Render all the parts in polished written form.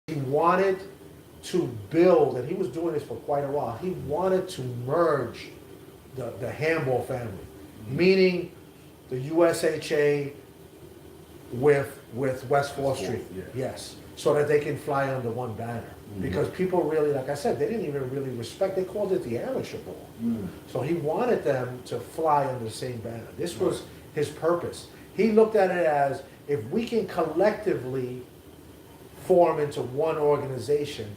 He wanted to build, and he was doing this for quite a while, he wanted to merge the handball family, meaning the USHA with West 4th Street. Yeah. Yes, so that they can fly under one banner. Because people really, like I said, they didn't even really respect, they called it the amateur ball. So he wanted them to fly under the same banner. This was his purpose. He looked at it as, if we can collectively form into one organization,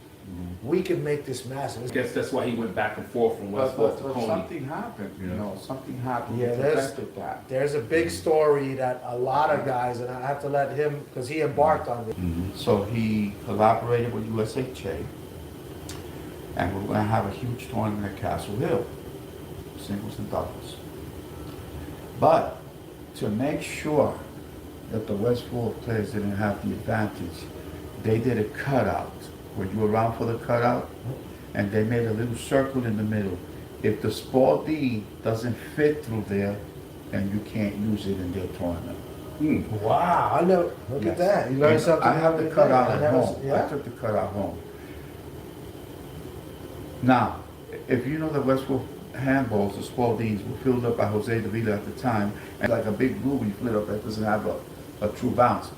we can make this massive. I guess that's why he went back and forth from West Fork to But Coney. something happened, you know, something happened Yeah, that there's, prevented that. there's a big story that a lot of guys, and I have to let him, because he embarked on this. So he collaborated with USHA, and we're gonna have a huge tournament at Castle Hill, singles and doubles. But to make sure that the West Fork players didn't have the advantage, they did a cutout. Were you around for the cutout? And they made a little circle in the middle. If the Spalding doesn't fit through there, then you can't use it in their tournament. Wow, I know, look at that, you learned And something. I have the every day. cutout I at never- home. I Yeah, took the cutout home. Now, if you know the Westwood handballs, the Spaldings were filled up by Jose De Villa at the time, and like a big blue you flit up that doesn't have a true bounce.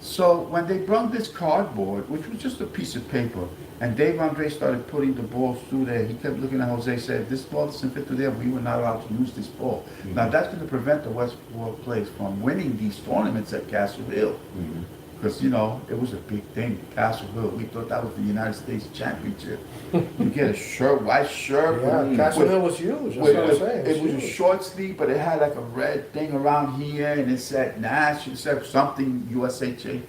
So when they brought this cardboard, which was just a piece of paper, and Dave Andre started putting the balls through there, he kept looking at Jose, said, if this ball doesn't fit through there, we were not allowed to use this ball. Now that's going to prevent the West Fork players from winning these tournaments at Castle Hill. Because, you know, it was a big thing, Castle Hill. We thought that was the United States Championship. You get a shirt, white shirt. yeah, Castle Hill was huge, that's what I'm saying. It was a huge. short sleeve, but it had like a red thing around here, and it said Nash, it said something USHA.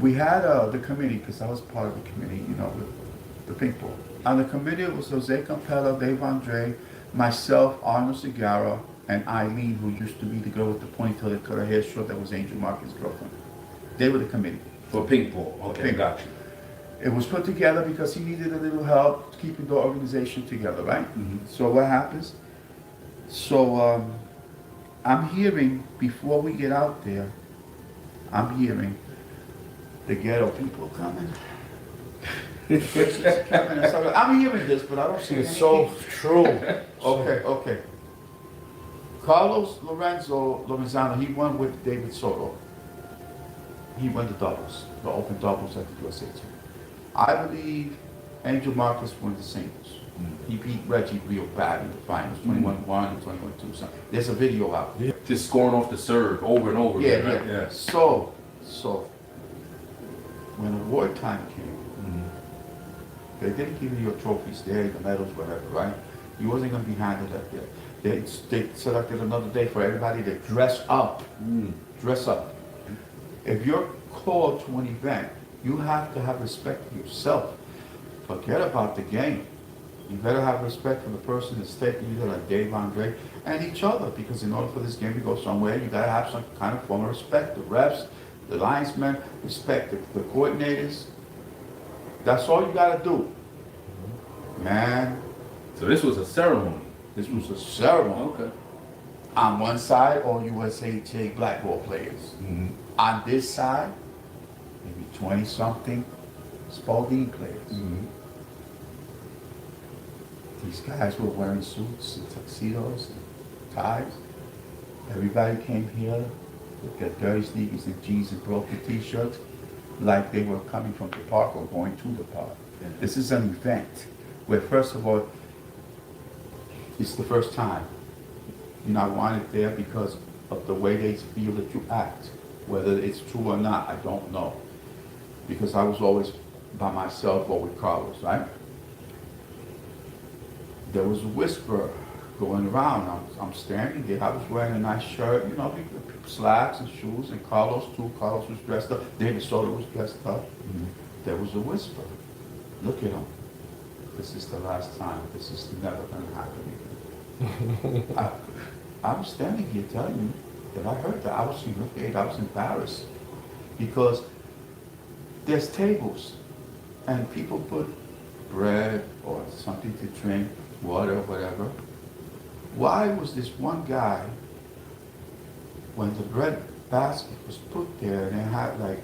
We had the committee, because I was part of the committee, you know, with the ping pong. On the committee, it was Jose Campello, Dave Andre, myself, Arnold Segarra, and Eileen, who used to be the girl with the ponytail that cut her hair short, that was Angel Marcus' girlfriend. They were the committee. For ping pong. Okay, Ping. got you. It was put together because he needed a little help keeping the organization together, right? So what happens? So I'm hearing, before we get out there, I'm hearing the ghetto people coming. I'm hearing this, but I don't see it. It's so true. Okay. Carlos Lorenzano, he won with David Soto. He won the doubles, the open doubles at the USA Tour. I believe Angel Marcus won the singles. He beat Reggie real bad in the finals, 21-1 and 21-2. Something. There's a video out. Just scoring off the serve over and over again, right? Yeah. So when award time came, they didn't give you your trophies there, the medals, whatever, right? You wasn't going to be handed up there. They selected another day for everybody to dress up. Dress up. If you're called to an event, you have to have respect for yourself. Forget about the game. You better have respect for the person that's taking you there, like Dave Andre, and each other, because in order for this game to go somewhere, you gotta have some kind of form of respect. The refs, the linesmen, respect the coordinators. That's all you gotta do. Man, So this was a ceremony. this was a ceremony. Okay. On one side, all USHA black ball players. On this side, maybe 20-something Spalding players. These guys were wearing suits and tuxedos and ties. Everybody came here with their dirty sneakers and jeans and broken t-shirts, like they were coming from the park or going to the park. This is an event where, first of all, it's the first time. You know, I want it there because of the way they feel that you act. Whether it's true or not, I don't know. Because I was always by myself or with Carlos, right? There was a whisper going around. I'm standing there. I was wearing a nice shirt, you know, slacks and shoes, and Carlos too. Carlos was dressed up. David Soto was dressed up. There was a whisper. Look at him. This is the last time. This is never going to happen again. I was standing here telling you that I heard that. I was humiliated. I was embarrassed because there's tables and people put bread or something to drink, water, whatever. Why was this one guy, when the bread basket was put there, and it had like,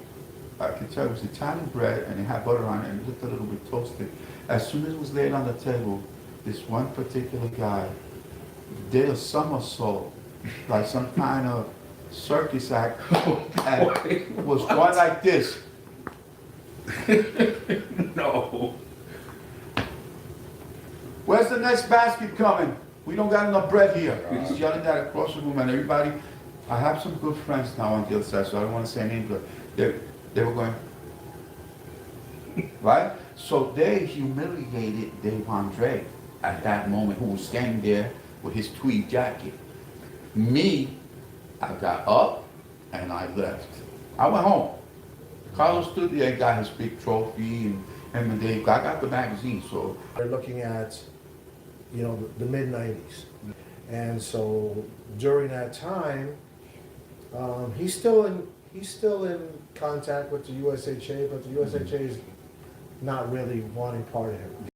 I could tell it was Italian bread, and it had butter on it, and it looked a little bit toasted. As soon as it was laid on the table, this one particular guy did a somersault, like some kind of circus act, and was going like this. No. Where's the next basket coming? We don't got enough bread here. He's yelling that across the room, and everybody, I have some good friends now on the other side, so I don't want to say names, but they were going, right? So they humiliated Dave Andre at that moment, who was standing there with his tweed jacket. Me, I got up and I left. I went home. Carlos stood there and got his big trophy, and him and Dave, I got the magazine, so. They're looking at, you know, the mid-90s. And so during that time, he's still in contact with the USHA, but the USHA is not really wanting part of him.